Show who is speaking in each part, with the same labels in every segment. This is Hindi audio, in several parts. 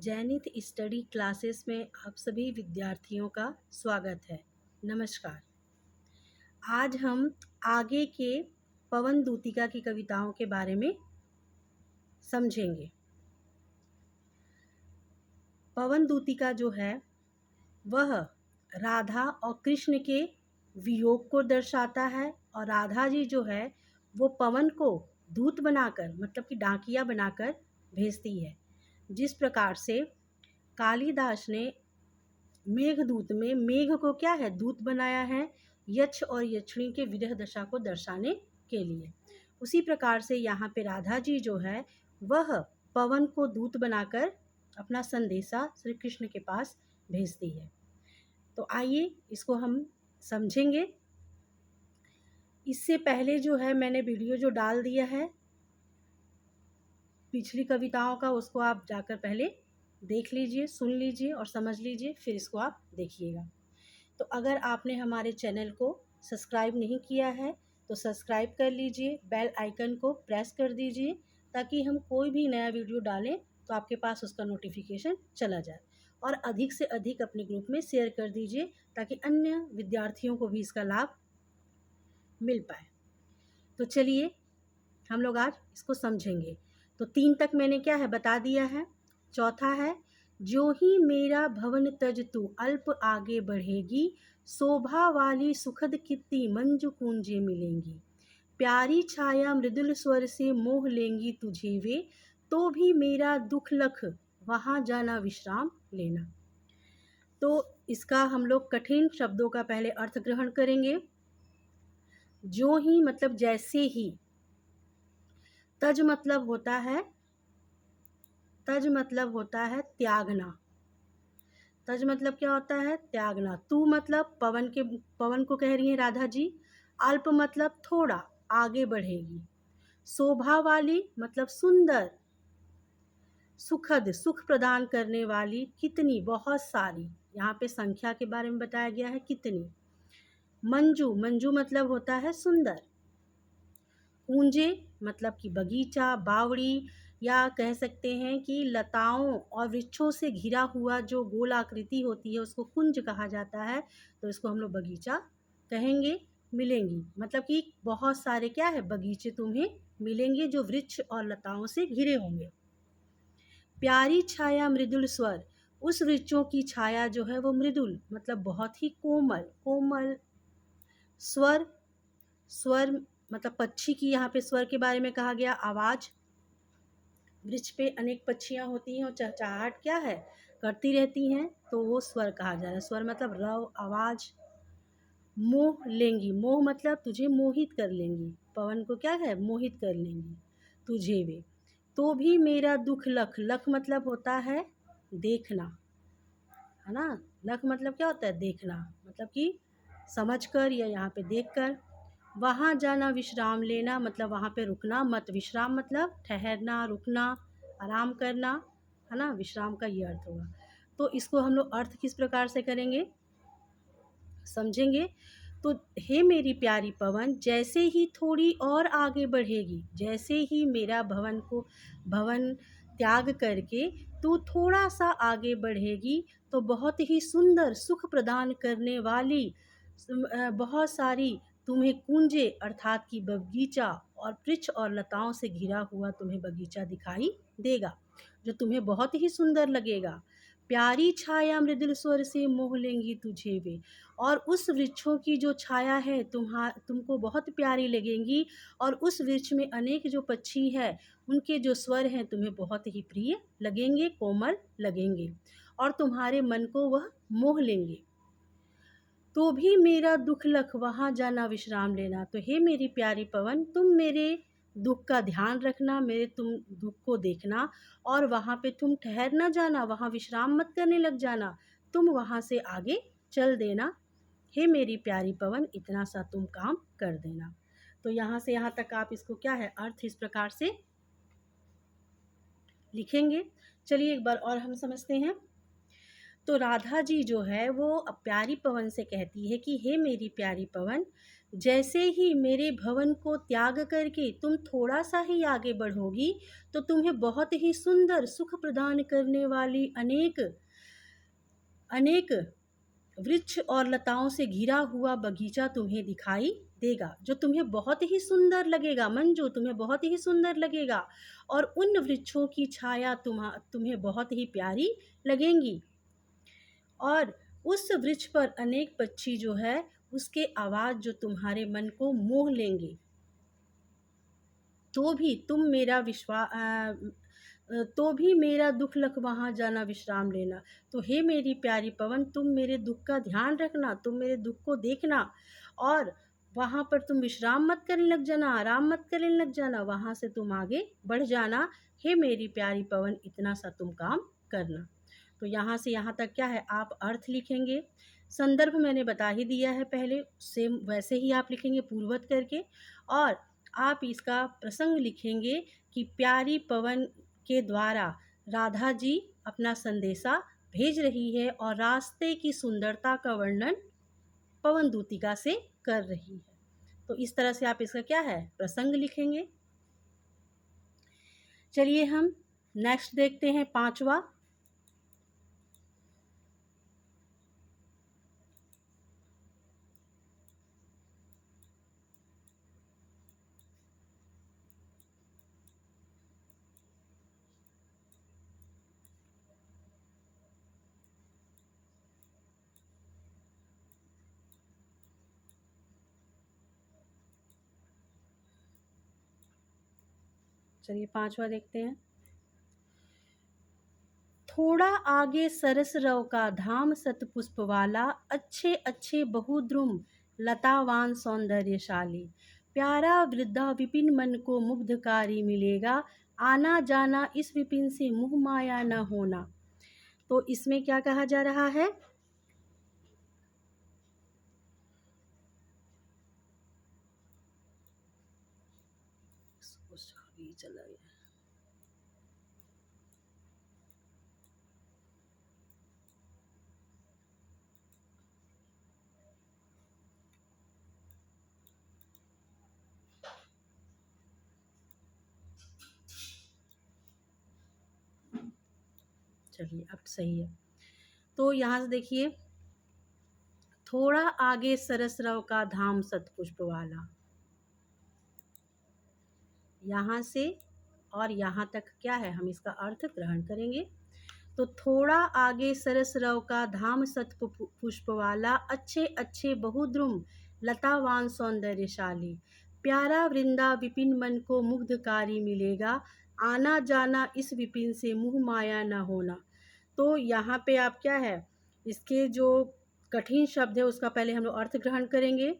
Speaker 1: जैनित स्टडी क्लासेस में आप सभी विद्यार्थियों का स्वागत है। नमस्कार। आज हम आगे के पवन दूतिका की कविताओं के बारे में समझेंगे। पवन दूतिका जो है वह राधा और कृष्ण के वियोग को दर्शाता है और राधा जी जो है वो पवन को दूत बनाकर मतलब कि डाकिया बनाकर भेजती है। जिस प्रकार से कालिदास ने मेघदूत में मेघ को क्या है दूत बनाया है यक्ष और यक्षिणी के विरह दशा को दर्शाने के लिए। उसी प्रकार से यहाँ पे राधा जी जो है वह पवन को दूत बनाकर अपना संदेशा श्री कृष्ण के पास भेजती है। तो आइए इसको हम समझेंगे। इससे पहले जो है मैंने वीडियो जो डाल दिया है पिछली कविताओं का, उसको आप जाकर पहले देख लीजिए, सुन लीजिए और समझ लीजिए, फिर इसको आप देखिएगा। तो अगर आपने हमारे चैनल को सब्सक्राइब नहीं किया है तो सब्सक्राइब कर लीजिए, बेल आइकन को प्रेस कर दीजिए ताकि हम कोई भी नया वीडियो डालें तो आपके पास उसका नोटिफिकेशन चला जाए। और अधिक से अधिक अपने ग्रुप में शेयर कर दीजिए ताकि अन्य विद्यार्थियों को भी इसका लाभ मिल पाए। तो चलिए हम लोग आज इसको समझेंगे। तो 3 तक मैंने क्या है बता दिया है। चौथा है, जो ही मेरा भवन तज तू अल्प आगे बढ़ेगी, शोभा वाली सुखद कित्ती मंजू कुंजे मिलेंगी, प्यारी छाया मृदुल स्वर से मोह लेंगी तुझे वे, तो भी मेरा दुख लख वहाँ जाना विश्राम लेना। तो इसका हम लोग कठिन शब्दों का पहले अर्थ ग्रहण करेंगे। जो ही मतलब जैसे ही, तज मतलब होता है त्यागना। तज मतलब क्या होता है? त्यागना। तू मतलब पवन को कह रही है राधा जी। अल्प मतलब थोड़ा, आगे बढ़ेगी। शोभा वाली मतलब सुंदर, सुखद सुख प्रदान करने वाली, कितनी बहुत सारी, यहाँ पे संख्या के बारे में बताया गया है कितनी। मंजू, मंजू मतलब होता है सुंदर। कूंजे मतलब कि बगीचा, बावड़ी, या कह सकते हैं कि लताओं और वृक्षों से घिरा हुआ जो गोल आकृति होती है उसको कुंज कहा जाता है। तो इसको हम लोग बगीचा कहेंगे। मिलेंगी मतलब कि बहुत सारे क्या है बगीचे तुम्हें मिलेंगे जो वृक्ष और लताओं से घिरे होंगे। प्यारी छाया मृदुल स्वर, उस वृक्षों की छाया जो है वो मृदुल मतलब बहुत ही कोमल। कोमल स्वर, स्वर मतलब पक्षी की यहाँ पे स्वर के बारे में कहा गया, आवाज़। वृक्ष पे अनेक पक्षियाँ होती हैं और चहचहाहट क्या है करती रहती हैं, तो वो स्वर कहा जा रहा है। स्वर मतलब रव, आवाज़। मोह लेंगी, मोह मतलब तुझे मोहित कर लेंगी, पवन को क्या है मोहित कर लेंगी तुझे वे, तो भी मेरा दुख लख, लख मतलब होता है देखना, है ना। लख मतलब क्या होता है देखना, मतलब कि समझकर या यहाँ पे देखकर। वहाँ जाना विश्राम लेना मतलब वहाँ पे रुकना मत। विश्राम मतलब ठहरना, रुकना, आराम करना, है ना। विश्राम का ये अर्थ होगा। तो इसको हम लोग अर्थ किस प्रकार से करेंगे समझेंगे। तो हे मेरी प्यारी पवन, जैसे ही थोड़ी और आगे बढ़ेगी, जैसे ही मेरा भवन त्याग करके तू थोड़ा सा आगे बढ़ेगी तो बहुत ही सुंदर सुख प्रदान करने वाली बहुत सारी तुम्हें कुंजे अर्थात की बगीचा और वृक्ष और लताओं से घिरा हुआ तुम्हें बगीचा दिखाई देगा जो तुम्हें बहुत ही सुंदर लगेगा। प्यारी छाया मृदुल स्वर से मोह लेंगी तुझे वे, और उस वृक्षों की जो छाया है तुमको बहुत प्यारी लगेंगी, और उस वृक्ष में अनेक जो पक्षी है उनके जो स्वर हैं तुम्हें बहुत ही प्रिय लगेंगे, कोमल लगेंगे और तुम्हारे मन को वह मोह लेंगे। तो भी मेरा दुख लख वहाँ जाना विश्राम लेना। तो हे मेरी प्यारी पवन, तुम मेरे दुख का ध्यान रखना, मेरे तुम दुख को देखना और वहाँ पे तुम ठहर ना जाना, वहाँ विश्राम मत करने लग जाना, तुम वहाँ से आगे चल देना। हे मेरी प्यारी पवन, इतना सा तुम काम कर देना। तो यहाँ से यहाँ तक आप इसको क्या है अर्थ इस प्रकार से लिखेंगे। चलिए एक बार और हम समझते हैं। तो राधा जी जो है वो अब प्यारी पवन से कहती है कि हे मेरी प्यारी पवन, जैसे ही मेरे भवन को त्याग करके तुम थोड़ा सा ही आगे बढ़ोगी तो तुम्हें बहुत ही सुंदर सुख प्रदान करने वाली अनेक अनेक वृक्ष और लताओं से घिरा हुआ बगीचा तुम्हें दिखाई देगा, जो तुम्हें बहुत ही सुंदर लगेगा मंजू, तुम्हें बहुत ही सुंदर लगेगा। और उन वृक्षों की छाया तुम्हें बहुत ही प्यारी लगेंगी। और उस वृक्ष पर अनेक पक्षी जो है उसके आवाज़ जो तुम्हारे मन को मोह लेंगे। तो भी तुम मेरा तो भी मेरा दुख लख वहाँ जाना विश्राम लेना। तो हे मेरी प्यारी पवन, तुम मेरे दुख का ध्यान रखना, तुम मेरे दुख को देखना और वहाँ पर तुम विश्राम मत करने लग जाना, आराम मत करने लग जाना, वहाँ से तुम आगे बढ़ जाना। हे मेरी प्यारी पवन, इतना सा तुम काम करना। तो यहाँ से यहाँ तक क्या है, आप अर्थ लिखेंगे। संदर्भ मैंने बता ही दिया है पहले, सेम वैसे ही आप लिखेंगे पूर्ववत करके। और आप इसका प्रसंग लिखेंगे कि प्यारी पवन के द्वारा राधा जी अपना संदेशा भेज रही है और रास्ते की सुंदरता का वर्णन पवन दूतिका से कर रही है। तो इस तरह से आप इसका क्या है, प्रसंग लिखेंगे। चलिए हम नेक्स्ट देखते हैं, पांचवा। चलिए पांचवा देखते हैं। थोड़ा आगे सरस रव का धाम सतपुष्प वाला, अच्छे अच्छे बहुद्रुम लतावान सौंदर्यशाली, प्यारा वृद्धा विपिन मन को मुग्धकारी मिलेगा, आना जाना इस विपिन से मुह माया न होना। तो इसमें क्या कहा जा रहा है, चला गया। चलिए अब सही है। तो यहाँ से देखिए, थोड़ा आगे सरस रव का धाम सतपुष्प वाला, यहाँ से और यहाँ तक क्या है, हम इसका अर्थ ग्रहण करेंगे। तो थोड़ा आगे सरस रव का धाम सतपुष्प वाला, अच्छे अच्छे बहुद्रुम लतावान सौंदर्यशाली, प्यारा वृंदा विपिन मन को मुग्धकारी मिलेगा, आना जाना इस विपिन से मुह माया न होना। तो यहाँ पे आप क्या है, इसके जो कठिन शब्द है उसका पहले हम लोग अर्थ ग्रहण करेंगे।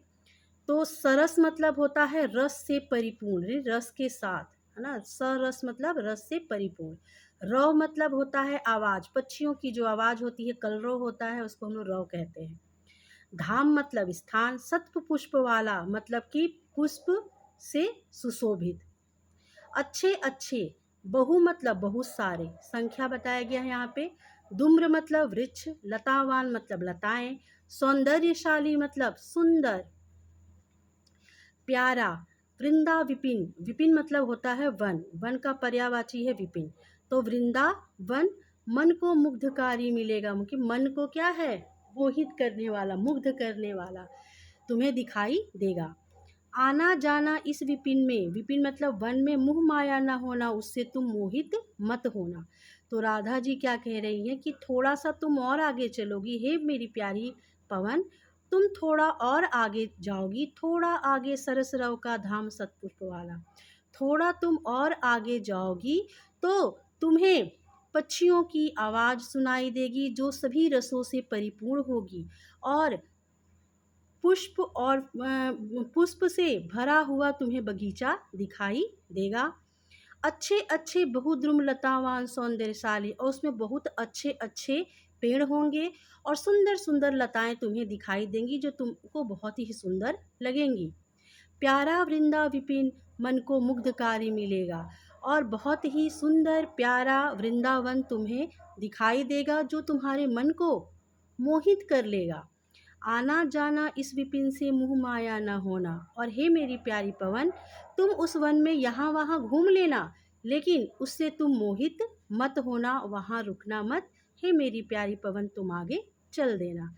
Speaker 1: तो सरस मतलब होता है रस से परिपूर्ण, रस के साथ, है ना। सरस मतलब रस से परिपूर्ण। रव मतलब होता है आवाज़, पक्षियों की जो आवाज़ होती है, कलरव होता है, उसको हम लोग रव कहते हैं। धाम मतलब स्थान, सत्व पुष्प वाला मतलब कि पुष्प से सुशोभित। अच्छे अच्छे, बहु मतलब बहुत सारे, संख्या बताया गया है यहाँ पे। धूम्र मतलब वृक्ष, लतावान मतलब लताएं, सौंदर्यशाली मतलब सुंदर, प्यारा, वृंदा विपिन, विपिन मतलब होता है वन, वन का पर्यायवाची है विपिन। तो वृंदा वन मन को मुग्धकारी मिलेगा, कि मन को क्या है, मोहित करने वाला, मुग्ध करने वाला तुम्हें दिखाई देगा। आना जाना इस विपिन में, विपिन मतलब वन में, मुह माया ना होना, उससे तुम मोहित मत होना। तो राधा जी क्या कह रही हैं कि थोड़ा सा तुम और आगे चलोगी हे मेरी प्यारी पवन, तुम थोड़ा और आगे जाओगी, थोड़ा आगे सरस रव का धाम सतपुष्प वाला, थोड़ा तुम और आगे जाओगी तो तुम्हें पक्षियों की आवाज़ सुनाई देगी जो सभी रसों से परिपूर्ण होगी, और पुष्प से भरा हुआ तुम्हें बगीचा दिखाई देगा। अच्छे अच्छे बहुद्रुम लतावान सौंदर्यशाली, और उसमें बहुत अच्छे अच्छे पेड़ होंगे और सुंदर सुंदर लताएं तुम्हें दिखाई देंगी जो तुमको बहुत ही सुंदर लगेंगी। प्यारा वृंदा विपिन मन को मुग्धकारी मिलेगा, और बहुत ही सुंदर प्यारा वृंदावन तुम्हें दिखाई देगा जो तुम्हारे मन को मोहित कर लेगा। आना जाना इस विपिन से मुँह माया न होना। और हे मेरी प्यारी पवन, तुम उस वन में यहाँ वहाँ घूम लेना, लेकिन उससे तुम मोहित मत होना, वहाँ रुकना मत। हे मेरी प्यारी पवन, तुम आगे चल देना,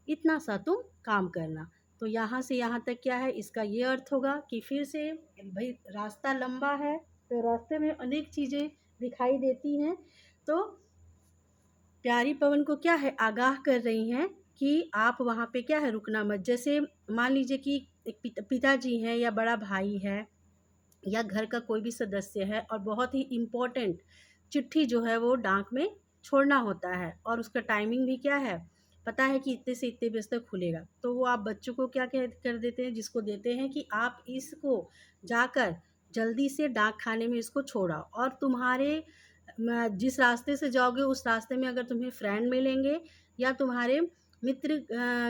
Speaker 1: इतना सा तुम काम करना। तो यहाँ से यहाँ तक क्या है, इसका ये अर्थ होगा कि फिर से भाई रास्ता लंबा है, तो रास्ते में अनेक चीज़ें दिखाई देती हैं, तो प्यारी पवन को क्या है, आगाह कर रही हैं कि आप वहाँ पे क्या है, रुकना मत। जैसे मान लीजिए कि एक पिताजी हैं या बड़ा भाई है या घर का कोई भी सदस्य है और बहुत ही इम्पोर्टेंट चिट्ठी जो है वो डाक में छोड़ना होता है और उसका टाइमिंग भी क्या है, पता है कि इतने से इतने बजे तक खुलेगा, तो वो आप बच्चों को क्या कह कर देते हैं, जिसको देते हैं कि आप इसको जाकर जल्दी से डाक खाने में इसको छोड़ाओ। और तुम्हारे जिस रास्ते से जाओगे उस रास्ते में अगर तुम्हें फ्रेंड मिलेंगे या तुम्हारे मित्र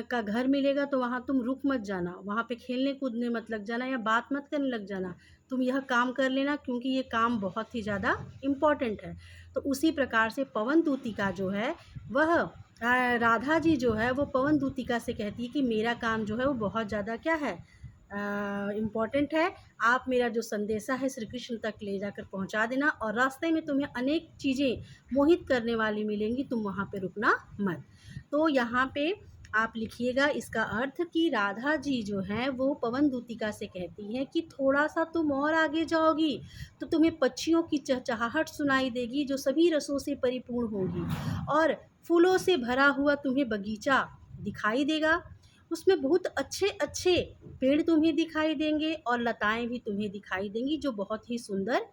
Speaker 1: का घर मिलेगा तो वहाँ तुम रुक मत जाना, वहाँ पे खेलने कूदने मत लग जाना या बात मत करने लग जाना, तुम यह काम कर लेना क्योंकि ये काम बहुत ही ज़्यादा इम्पॉर्टेंट है। तो उसी प्रकार से पवन दूतिका जो है वह राधा जी जो है वो पवन दूतिका से कहती है कि मेरा काम जो है वो बहुत ज़्यादा क्या है, इम्पॉर्टेंट है। आप मेरा जो संदेशा है श्री कृष्ण तक ले जाकर पहुंचा देना और रास्ते में तुम्हें अनेक चीज़ें मोहित करने वाली मिलेंगी, तुम वहाँ पे रुकना मत। तो यहाँ पे आप लिखिएगा इसका अर्थ कि राधा जी जो हैं वो पवन दूतिका से कहती हैं कि थोड़ा सा तुम और आगे जाओगी तो तुम्हें पक्षियों की चहचहाहट सुनाई देगी जो सभी रसों से परिपूर्ण होगी और फूलों से भरा हुआ तुम्हें बगीचा दिखाई देगा, उसमें बहुत अच्छे अच्छे पेड़ तुम्हें दिखाई देंगे और लताएं भी तुम्हें दिखाई देंगी जो बहुत ही सुंदर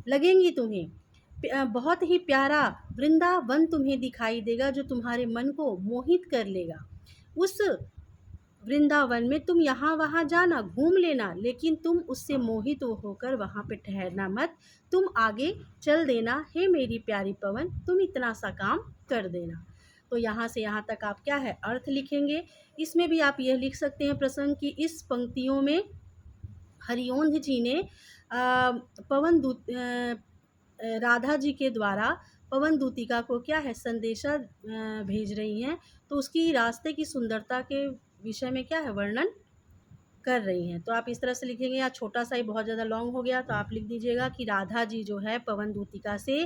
Speaker 1: लगेंगी तुम्हें। बहुत ही प्यारा वृंदावन तुम्हें दिखाई देगा जो तुम्हारे मन को मोहित कर लेगा। उस वृंदावन में तुम यहाँ वहाँ जाना, घूम लेना, लेकिन तुम उससे मोहित होकर वहाँ पे ठहरना मत, तुम आगे चल देना। हे मेरी प्यारी पवन, तुम इतना सा काम कर देना। तो यहाँ से यहाँ तक आप क्या है, अर्थ लिखेंगे। इसमें भी आप यह लिख सकते हैं प्रसंग कि इस पंक्तियों में हरिओंध जी ने पवन दूत राधा जी के द्वारा पवन दूतिका को क्या है, संदेशा भेज रही हैं, तो उसकी रास्ते की सुंदरता के विषय में क्या है, वर्णन कर रही हैं। तो आप इस तरह से लिखेंगे, या छोटा सा ही बहुत ज़्यादा लॉन्ग हो गया तो आप लिख दीजिएगा कि राधा जी जो है पवन दूतिका से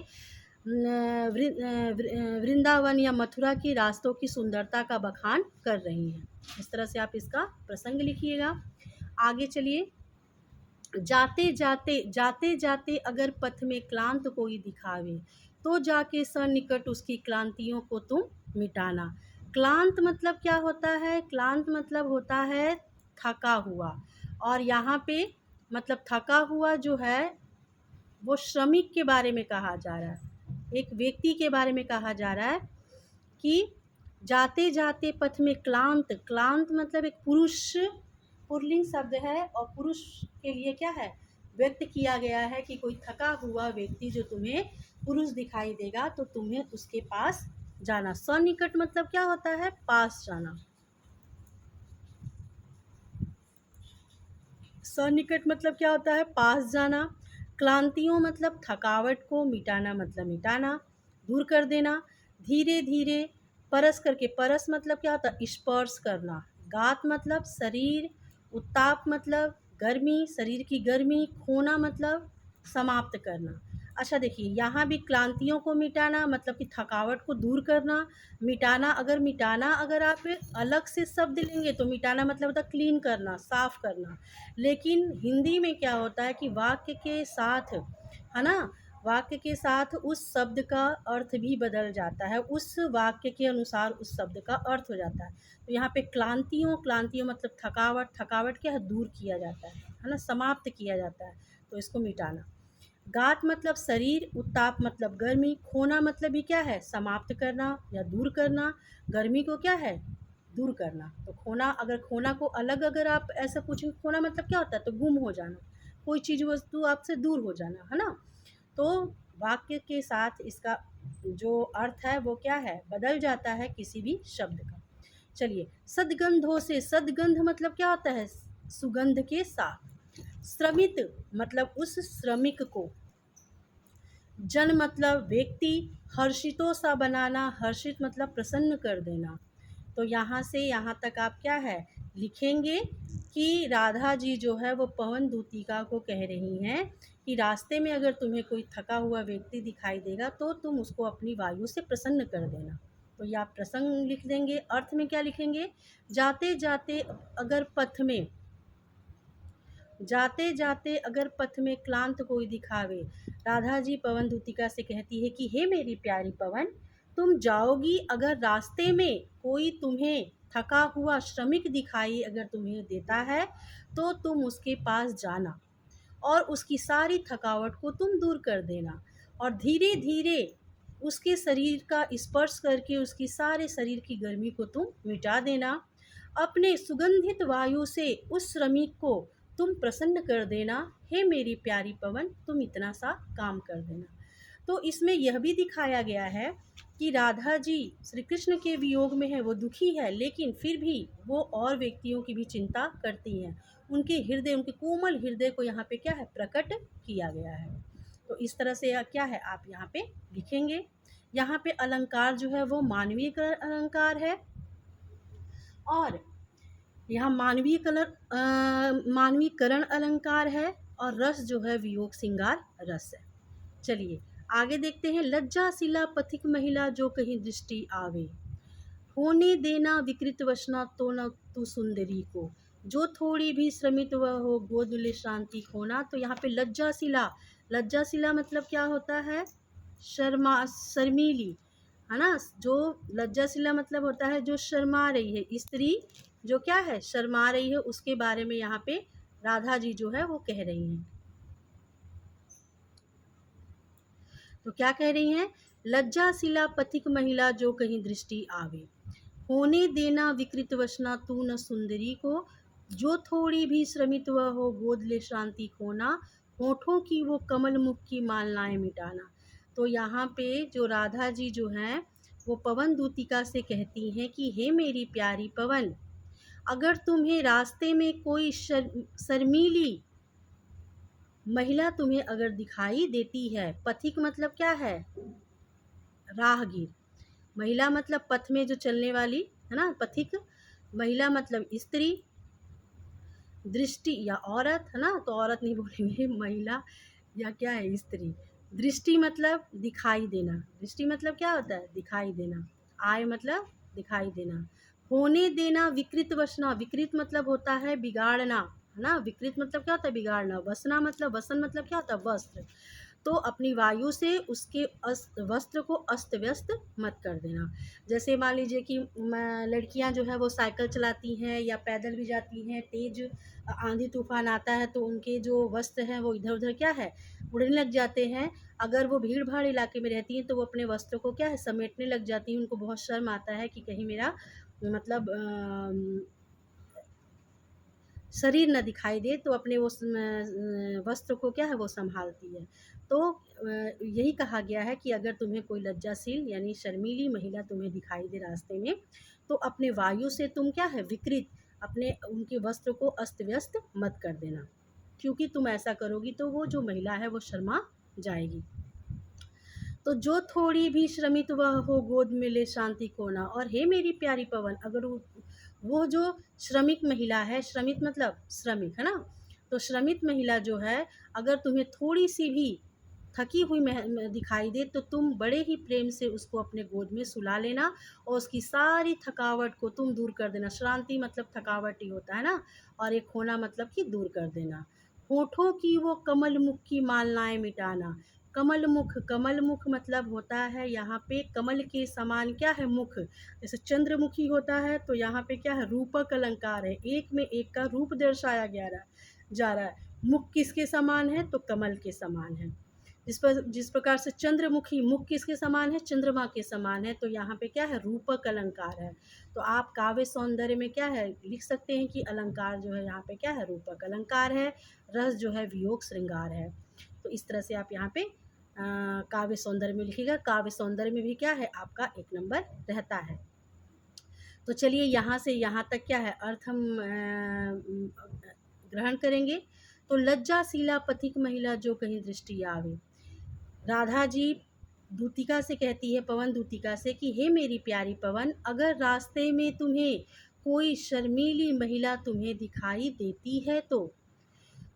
Speaker 1: वृंदावन या मथुरा की रास्तों की सुंदरता का बखान कर रही हैं। इस तरह से आप इसका प्रसंग लिखिएगा। आगे चलिए। जाते जाते जाते जाते अगर पथ में क्लांत कोई दिखावे तो जाके सन्निकट उसकी क्लांतियों को तुम मिटाना। क्लांत मतलब क्या होता है, क्लांत मतलब होता है थका हुआ, और यहाँ पे मतलब थका हुआ जो है वो श्रमिक के बारे में कहा जा रहा है, एक व्यक्ति के बारे में कहा जा रहा है कि जाते जाते पथ में क्लांत, क्लांत मतलब एक पुरुष पुल्लिंग शब्द है और पुरुष के लिए क्या है, व्यक्त किया गया है कि कोई थका हुआ व्यक्ति जो तुम्हें पुरुष दिखाई देगा तो तुम्हें उसके पास जाना। सन्निकट मतलब क्या होता है, पास जाना। सन्निकट मतलब क्या होता है, पास जाना। क्लांतियों मतलब थकावट को मिटाना, मतलब मिटाना, दूर कर देना। धीरे धीरे परस करके, परस मतलब क्या होता है, स्पर्श करना। गात मतलब शरीर, उत्ताप मतलब गर्मी, शरीर की गर्मी। खोना मतलब समाप्त करना। अच्छा देखिए, यहाँ भी क्लांतियों को मिटाना मतलब कि थकावट को दूर करना। मिटाना, अगर आप अलग से शब्द लेंगे तो मिटाना मतलब होता है क्लीन करना, साफ करना। लेकिन हिंदी में क्या होता है कि वाक्य के साथ, है ना, वाक्य के साथ उस शब्द का अर्थ भी बदल जाता है, उस वाक्य के अनुसार उस शब्द का अर्थ हो जाता है। तो यहाँ पे क्लांतियों, क्लांतियों मतलब थकावट, थकावट क्या है, दूर किया जाता है ना, समाप्त किया जाता है, तो इसको मिटाना। गात मतलब शरीर, उत्ताप मतलब गर्मी, खोना मतलब भी क्या है, समाप्त करना या दूर करना। गर्मी को क्या है, दूर करना। तो खोना, अगर खोना को अलग अगर आप ऐसा पूछेंगे, खोना मतलब क्या होता है, तो गुम हो जाना, कोई चीज़ वस्तु आपसे दूर हो जाना, है ना। तो वाक्य के साथ इसका जो अर्थ है वो क्या है, बदल जाता है किसी भी शब्द का। चलिए, सदगंधों से, सदगंध मतलब क्या होता है, सुगंध के साथ। श्रमित मतलब उस श्रमिक को, जन मतलब व्यक्ति, हर्षितों सा बनाना, हर्षित मतलब प्रसन्न कर देना। तो यहाँ से यहाँ तक आप क्या है लिखेंगे कि राधा जी जो है वो पवन दूतिका को कह रही हैं कि रास्ते में अगर तुम्हें कोई थका हुआ व्यक्ति दिखाई देगा तो तुम उसको अपनी वायु से प्रसन्न कर देना। तो ये आप प्रसंग लिख देंगे। अर्थ में क्या लिखेंगे, जाते जाते अगर पथ में, जाते जाते अगर पथ में क्लांत कोई दिखावे। राधा जी पवन दूतिका से कहती है कि हे मेरी प्यारी पवन, तुम जाओगी अगर रास्ते में कोई तुम्हें थका हुआ श्रमिक दिखाई अगर तुम्हें देता है तो तुम उसके पास जाना और उसकी सारी थकावट को तुम दूर कर देना और धीरे धीरे उसके शरीर का स्पर्श करके उसकी सारे शरीर की गर्मी को तुम मिटा देना। अपने सुगंधित वायु से उस श्रमिक को तुम प्रसन्न कर देना। हे मेरी प्यारी पवन, तुम इतना सा काम कर देना। तो इसमें यह भी दिखाया गया है कि राधा जी श्री कृष्ण के वियोग में है, वो दुखी है, लेकिन फिर भी वो और व्यक्तियों की भी चिंता करती हैं। उनके हृदय, उनके कोमल हृदय को यहाँ पे क्या है प्रकट किया गया है। तो इस तरह से क्या है आप यहाँ पे लिखेंगे। यहाँ पे अलंकार जो है वो मानवीय अलंकार है और यहाँ मानवीकरण अलंकार है और रस जो है वियोग श्रृंगार रस है। चलिए आगे देखते हैं। लज्जाशिला पथिक महिला जो कहीं दृष्टि आवे, होने देना विकृत वसना तो न तू सुंदरी को, जो थोड़ी भी श्रमित वह हो गोद ले शांति खोना। तो यहाँ पे लज्जाशिला, लज्जाशिला मतलब क्या होता है, शर्मीली, है ना। जो लज्जाशिला मतलब होता है जो शर्मा रही है, स्त्री जो क्या है शर्मा रही है, उसके बारे में यहाँ पे राधा जी जो है वो कह रही हैं। तो क्या कह रही हैं, लज्जाशिला पथिक महिला जो कहीं दृष्टि आवे, होने देना विकृत वसना तू न सुंदरी को, जो थोड़ी भी श्रमित वह हो गोद ले शांति खोना, होठों की वो कमल मुख की मालनाएं मिटाना। तो यहाँ पे जो राधा जी जो हैं वो पवन दूतिका से कहती हैं कि हे मेरी प्यारी पवन, अगर तुम्हें रास्ते में कोई शर्मीली महिला तुम्हें अगर दिखाई देती है, पथिक मतलब क्या है राहगीर, महिला मतलब पथ में जो चलने वाली है ना, पथिक, महिला मतलब स्त्री, दृष्टि या औरत है ना, तो औरत नहीं बोलेंगे, महिला या क्या है स्त्री। दृष्टि मतलब दिखाई देना, दृष्टि मतलब क्या होता है दिखाई देना, आय मतलब दिखाई देना, होने देना विकृत वसना, विकृत मतलब होता है बिगाड़ना, है ना, विकृत मतलब क्या होता है बिगाड़ना, वसना मतलब, वसन मतलब क्या होता है वस्त्र। तो अपनी वायु से उसके वस्त्र को अस्त व्यस्त मत कर देना। जैसे मान लीजिए कि लड़कियां जो है वो साइकिल चलाती हैं या पैदल भी जाती हैं, तेज आंधी तूफान आता है तो उनके जो वस्त्र हैं वो इधर उधर क्या है उड़ने लग जाते हैं। अगर वो भीड़ भाड़ इलाके में रहती हैं तो वो अपने वस्त्रों को क्या है समेटने लग जाती हैं, उनको बहुत शर्म आता है कि कहीं मेरा मतलब शरीर न दिखाई दे, तो अपने वो वस्त्र को क्या है वो संभालती है। तो यही कहा गया है कि अगर तुम्हें कोई लज्जाशील यानी शर्मीली महिला तुम्हें दिखाई दे रास्ते में, तो अपने वायु से तुम क्या है विकृत अपने उनके वस्त्र को अस्त व्यस्त मत कर देना, क्योंकि तुम ऐसा करोगी तो वो जो महिला है वो शर्मा जाएगी। तो जो थोड़ी भी श्रमित वह हो गोद में ले शांति कोना, और हे मेरी प्यारी पवन, अगर वो जो श्रमिक महिला है, श्रमित मतलब श्रमिक है ना, तो श्रमित महिला जो है अगर तुम्हें थोड़ी सी भी थकी हुई दिखाई दे तो तुम बड़े ही प्रेम से उसको अपने गोद में सुला लेना और उसकी सारी थकावट को तुम दूर कर देना। श्रांति मतलब थकावट ही होता है ना, और एक खोना मतलब कि दूर कर देना। होठों की वो कमल मुख की मालनाएं मिटाना। कमल मुख, कमल मुख मतलब होता है यहाँ पे कमल के समान क्या है मुख, जैसे चंद्रमुखी होता है, तो यहाँ पे क्या है रूपक अलंकार है, एक में एक का रूप दर्शाया जा रहा है। मुख किसके समान है, तो कमल के समान है। जिस प्रकार से चंद्रमुखी मुख किसके समान है, चंद्रमा के समान है, तो यहाँ पे क्या है रूपक अलंकार है। तो आप काव्य सौंदर्य में क्या है लिख सकते हैं कि अलंकार जो है यहाँ पे क्या है रूपक अलंकार है, रस जो है वियोग श्रृंगार है। तो इस तरह से आप यहाँ पे काव्य सौंदर्य में लिखिएगा। काव्य सौंदर्य में भी क्या है आपका 1 नंबर रहता है। तो चलिए यहाँ से यहाँ तक क्या है अर्थ हम ग्रहण करेंगे। तो लज्जाशीला पथिक महिला जो कहीं दृष्टि आवे। राधा जी दूतिका से कहती है, पवन दूतिका से, कि हे मेरी प्यारी पवन, अगर रास्ते में तुम्हें कोई शर्मीली महिला तुम्हें दिखाई देती है तो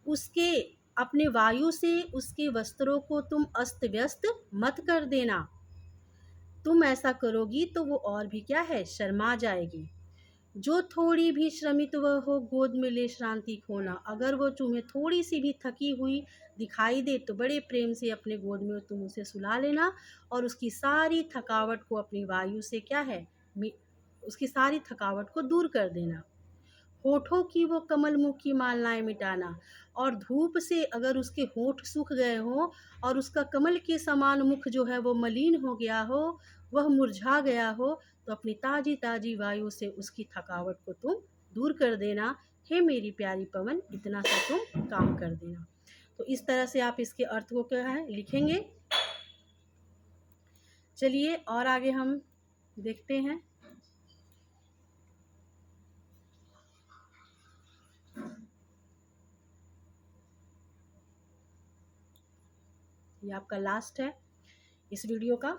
Speaker 1: उसके अपने वायु से उसके वस्त्रों को तुम अस्त व्यस्त मत कर देना। तुम ऐसा करोगी तो वो और भी क्या है, शर्मा जाएगी। जो थोड़ी भी श्रमित वह हो, गोद में ले श्रांति खोना। अगर वो तुम्हें थोड़ी सी भी थकी हुई दिखाई दे तो बड़े प्रेम से अपने गोद में तुम उसे सुला लेना और उसकी सारी थकावट को अपनी वायु से क्या है, उसकी सारी थकावट को दूर कर देना। होठों की वो कमल मुख की मालाएं मिटाना, और धूप से अगर उसके होठ सूख गए हों और उसका कमल के समान मुख जो है वो मलिन हो गया हो, वह मुरझा गया हो, तो अपनी ताजी ताजी वायु से उसकी थकावट को तुम दूर कर देना। हे मेरी प्यारी पवन, इतना सा तुम काम कर देना। तो इस तरह से आप इसके अर्थ को क्या है लिखेंगे। चलिए और आगे हम देखते हैं। ये आपका लास्ट है इस वीडियो का।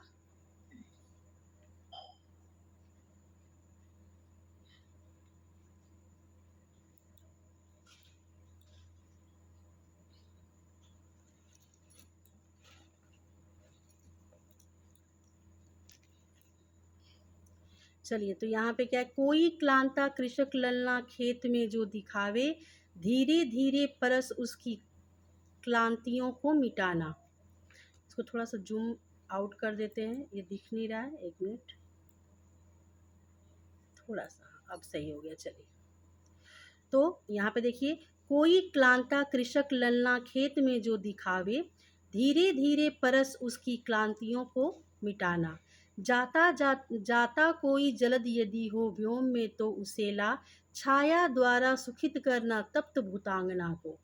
Speaker 1: चलिए, तो यहाँ पे क्या है, कोई क्लांता कृषक ललना खेत में जो दिखावे, धीरे धीरे परस उसकी क्लांतियों को मिटाना। इसको थोड़ा सा जूम आउट कर देते हैं, ये दिख नहीं रहा है, एक मिनट, थोड़ा सा, अब सही हो गया। चलिए, तो यहाँ पे देखिए, कोई क्लांता कृषक ललना खेत में जो दिखावे, धीरे धीरे परस उसकी क्लांतियों को मिटाना। जाता कोई जलद यदि हो व्योम में तो उसे ला, छाया द्वारा सुखित करना तप्त भूतांगना को।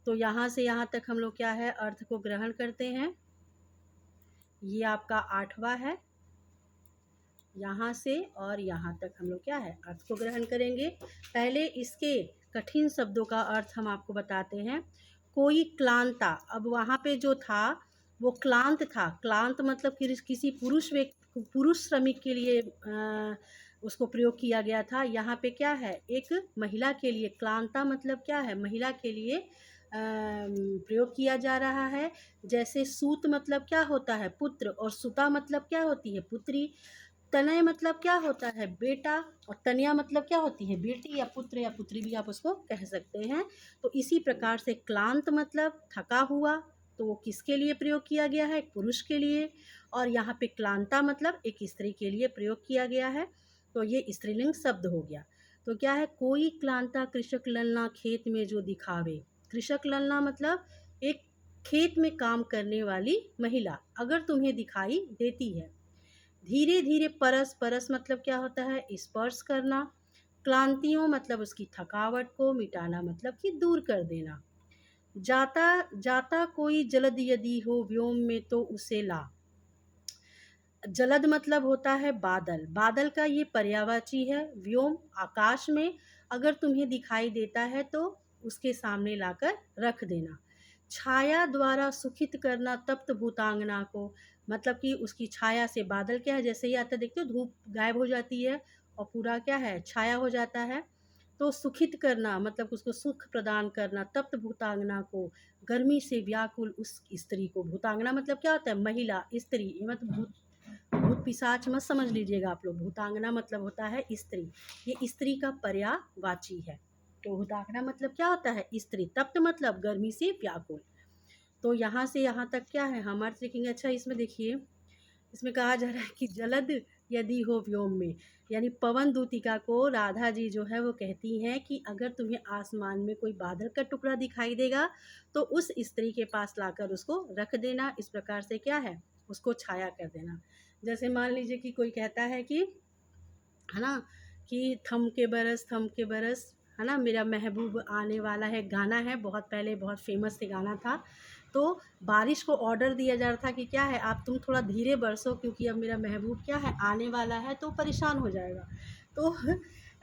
Speaker 1: तो यहाँ से यहाँ तक हम लोग क्या है, अर्थ को ग्रहण करते हैं। ये आपका 8वां है, यहाँ से और यहाँ तक हम लोग क्या है, अर्थ को ग्रहण करेंगे। पहले इसके कठिन शब्दों का अर्थ हम आपको बताते हैं। कोई क्लांता, अब वहाँ पे जो था वो क्लांत था। क्लांत मतलब कि किसी पुरुष श्रमिक के लिए उसको प्रयोग किया गया था। यहाँ पे क्या है, एक महिला के लिए, क्लांता मतलब क्या है, महिला के लिए प्रयोग किया जा रहा है। जैसे सूत मतलब क्या होता है, पुत्र, और सुता मतलब क्या होती है, पुत्री। तनय मतलब क्या होता है, बेटा, और तनया मतलब क्या होती है, बेटी या पुत्र या पुत्री भी आप उसको कह सकते हैं। तो इसी प्रकार से क्लांत मतलब थका हुआ, तो वो किसके लिए प्रयोग किया गया है, एक पुरुष के लिए। और यहाँ पे क्लांता मतलब एक स्त्री के लिए प्रयोग किया गया है, तो ये स्त्रीलिंग शब्द हो गया। तो क्या है, कोई क्लांता कृषक ललना खेत में जो दिखावे। कृषक ललना मतलब एक खेत में काम करने वाली महिला अगर तुम्हें दिखाई देती है। धीरे धीरे परस, परस मतलब क्या होता है, स्पर्श करना। क्लांतियों मतलब उसकी थकावट को, मिटाना मतलब कि दूर कर देना। जाता कोई जलद यदि हो व्योम में तो उसे ला। जलद मतलब होता है बादल, बादल का ये पर्यायवाची है। व्योम आकाश में अगर तुम्हें दिखाई देता है तो उसके सामने लाकर रख देना। छाया द्वारा सुखित करना तप्त भूतांगना को, मतलब कि उसकी छाया से, बादल क्या है, जैसे ही आता देखते हो धूप गायब हो जाती है और पूरा क्या है, छाया हो जाता है। तो सुखित करना मतलब उसको सुख प्रदान करना, तप्त भूतांगना को, गर्मी से व्याकुल उस स्त्री को। भूतांगना मतलब क्या होता है, महिला, स्त्री। ये मतलब भूत पिशाच मत समझ लीजिएगा आप लोग। भूतांगना मतलब होता है स्त्री, ये स्त्री का पर्यायवाची है। तो भूतांगना मतलब क्या होता है, स्त्री। तप्त मतलब गर्मी से व्याकुल। तो यहाँ से यहाँ तक क्या है, हम अर्थ लिखेंगे। अच्छा, इसमें देखिए, इसमें कहा जा रहा है कि जलद यदि हो व्योम में, यानी पवन दूतिका को राधा जी जो है वो कहती हैं कि अगर तुम्हें आसमान में कोई बादल का टुकड़ा दिखाई देगा तो उस स्त्री के पास लाकर उसको रख देना। इस प्रकार से क्या है, उसको छाया कर देना। जैसे मान लीजिए कि कोई कहता है कि, है ना, कि थम के बरस, है ना, मेरा महबूब आने वाला है। गाना है, बहुत पहले बहुत फेमस से गाना था। तो बारिश को ऑर्डर दिया जा रहा था कि क्या है, आप तुम थोड़ा धीरे बरसो क्योंकि अब मेरा महबूब क्या है, आने वाला है, तो परेशान हो जाएगा। तो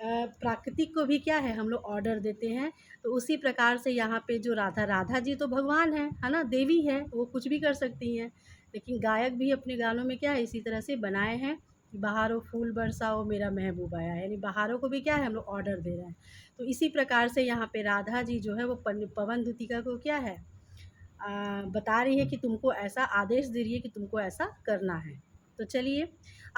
Speaker 1: प्राकृतिक को भी क्या है हम लोग ऑर्डर देते हैं। तो उसी प्रकार से यहाँ पे जो राधा जी तो भगवान है ना, देवी है, वो कुछ भी कर सकती हैं। लेकिन गायक भी अपने गानों में क्या है इसी तरह से बनाए हैं कि बहारों फूल बरसाओ मेरा महबूब आया, यानी बहारों को भी क्या है हम लोग ऑर्डर दे रहे हैं। तो इसी प्रकार से यहाँ पे राधा जी जो है वो पवन दूतिका को क्या है बता रही है कि तुमको ऐसा आदेश दे रही है कि तुमको ऐसा करना है। तो चलिए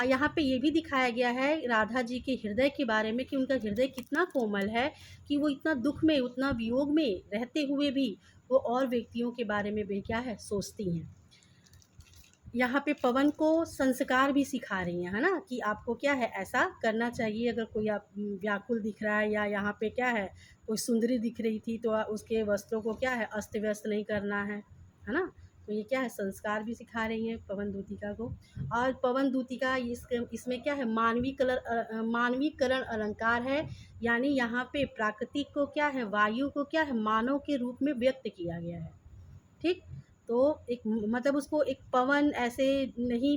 Speaker 1: यहाँ पे ये भी दिखाया गया है राधा जी के हृदय के बारे में कि उनका हृदय कितना कोमल है कि वो इतना दुख में, उतना वियोग में रहते हुए भी वो और व्यक्तियों के बारे में भी क्या है सोचती हैं। यहाँ पे पवन को संस्कार भी सिखा रही हैं, है ना, कि आपको क्या है ऐसा करना चाहिए। अगर कोई आप व्याकुल दिख रहा है या यहाँ पे क्या है कोई सुंदरी दिख रही थी तो उसके वस्त्रों को क्या है अस्त व्यस्त नहीं करना है ना। तो ये क्या है संस्कार भी सिखा रही हैं पवन दूतिका को। और पवन दूतिका इसमें क्या है मानवीकरण अलंकार है, यानी यहाँ पे प्राकृतिक को क्या है वायु को क्या है मानव के रूप में व्यक्त किया गया है। ठीक, तो एक मतलब उसको एक पवन ऐसे नहीं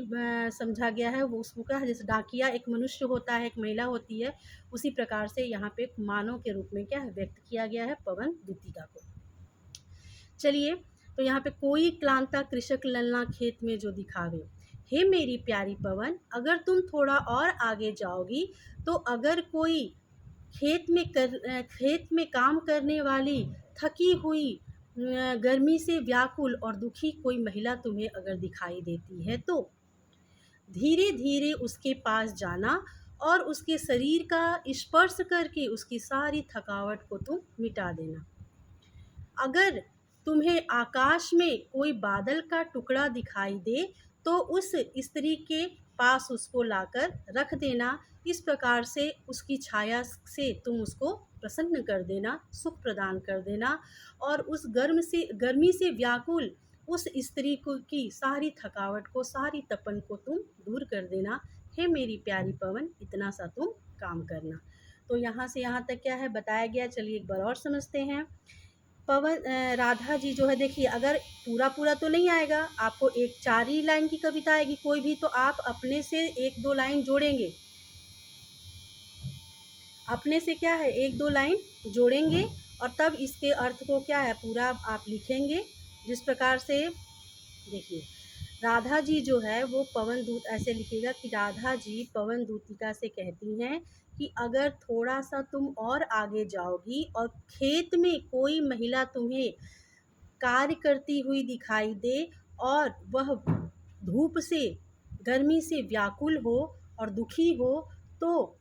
Speaker 1: समझा गया है, वो उसको क्या है जैसे डाकिया एक मनुष्य होता है, एक महिला होती है, उसी प्रकार से यहाँ पे एक मानव के रूप में क्या है व्यक्त किया गया है पवन दूतिका को। चलिए, तो यहाँ पे कोई क्लांता कृषक ललना खेत में जो दिखावे, हे मेरी प्यारी पवन अगर तुम थोड़ा और आगे जाओगी तो अगर कोई खेत में काम करने वाली थकी हुई गर्मी से व्याकुल और दुखी कोई महिला तुम्हें अगर दिखाई देती है तो धीरे धीरे उसके पास जाना और उसके शरीर का स्पर्श करके उसकी सारी थकावट को तुम मिटा देना। अगर तुम्हें आकाश में कोई बादल का टुकड़ा दिखाई दे तो उस स्त्री के पास उसको लाकर रख देना। इस प्रकार से उसकी छाया से तुम उसको प्रसन्न कर देना, सुख प्रदान कर देना और उस गर्मी से व्याकुल उस स्त्री को की सारी थकावट को, सारी तपन को तुम दूर कर देना। हे मेरी प्यारी पवन इतना सा तुम काम करना। तो यहाँ से यहाँ तक क्या है बताया गया। चलिए एक बार और समझते हैं। राधा जी जो है देखिए, अगर पूरा तो नहीं आएगा, आपको एक 4 ही लाइन की कविता आएगी कोई भी, तो आप अपने से 1-2 लाइन जोड़ेंगे, अपने से क्या है 1-2 लाइन जोड़ेंगे और तब इसके अर्थ को क्या है पूरा आप लिखेंगे। जिस प्रकार से देखिए राधा जी जो है वो पवन दूत ऐसे लिखिएगा कि राधा जी पवन दूतिका से कहती हैं कि अगर थोड़ा सा तुम और आगे जाओगी और खेत में कोई महिला तुम्हें कार्य करती हुई दिखाई दे और वह धूप से, गर्मी से व्याकुल हो और दुखी हो तो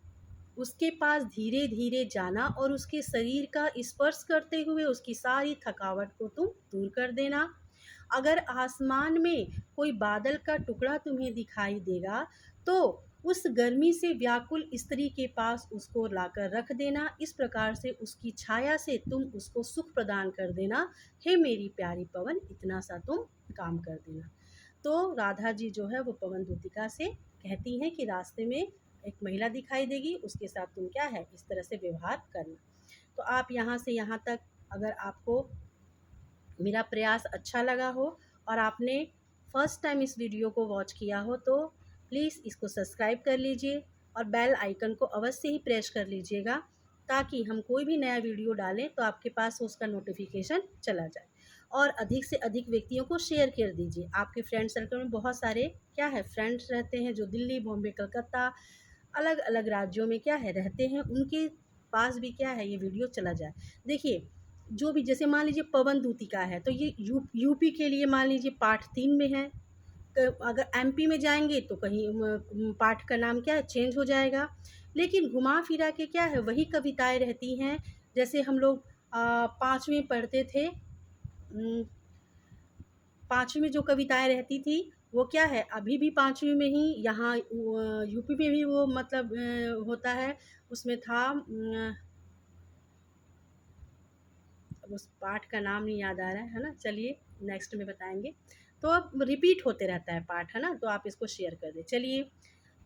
Speaker 1: उसके पास धीरे धीरे जाना और उसके शरीर का स्पर्श करते हुए उसकी सारी थकावट को तुम दूर कर देना। अगर आसमान में कोई बादल का टुकड़ा तुम्हें दिखाई देगा तो उस गर्मी से व्याकुल स्त्री के पास उसको लाकर रख देना। इस प्रकार से उसकी छाया से तुम उसको सुख प्रदान कर देना। हे मेरी प्यारी पवन इतना सा तुम काम कर देना। तो राधा जी जो है वो पवन दूतिका से कहती हैं कि रास्ते में एक महिला दिखाई देगी, उसके साथ तुम क्या है इस तरह से व्यवहार करना। तो आप यहाँ से यहाँ तक अगर आपको मेरा प्रयास अच्छा लगा हो और आपने फर्स्ट टाइम इस वीडियो को वॉच किया हो तो प्लीज़ इसको सब्सक्राइब कर लीजिए और बेल आइकन को अवश्य ही प्रेस कर लीजिएगा ताकि हम कोई भी नया वीडियो डालें तो आपके पास उसका नोटिफिकेशन चला जाए। और अधिक से अधिक व्यक्तियों को शेयर कर दीजिए। आपके फ्रेंड सर्कल में बहुत सारे क्या है फ्रेंड्स रहते हैं जो दिल्ली, बॉम्बे, कलकत्ता अलग अलग राज्यों में क्या है रहते हैं, उनके पास भी क्या है ये वीडियो चला जाए। देखिए जो भी जैसे मान लीजिए पवन दूतिका है तो ये यूपी के लिए मान लीजिए पार्ट 3 में है। अगर एमपी में जाएंगे तो कहीं पार्ट का नाम क्या है चेंज हो जाएगा। लेकिन घुमा फिरा के क्या है वही कविताएं रहती हैं जैसे हम लोग 5वीं पढ़ते थे। 5वीं में जो कविताएं रहती थी वो क्या है अभी भी 5वीं में ही यहाँ यूपी में भी वो मतलब होता है। उसमें था उस पाठ का नाम नहीं याद आ रहा है ना, चलिए नेक्स्ट में बताएंगे। तो अब रिपीट होते रहता है पाठ, है ना, तो आप इसको शेयर कर दें। चलिए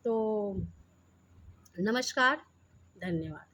Speaker 1: तो नमस्कार, धन्यवाद।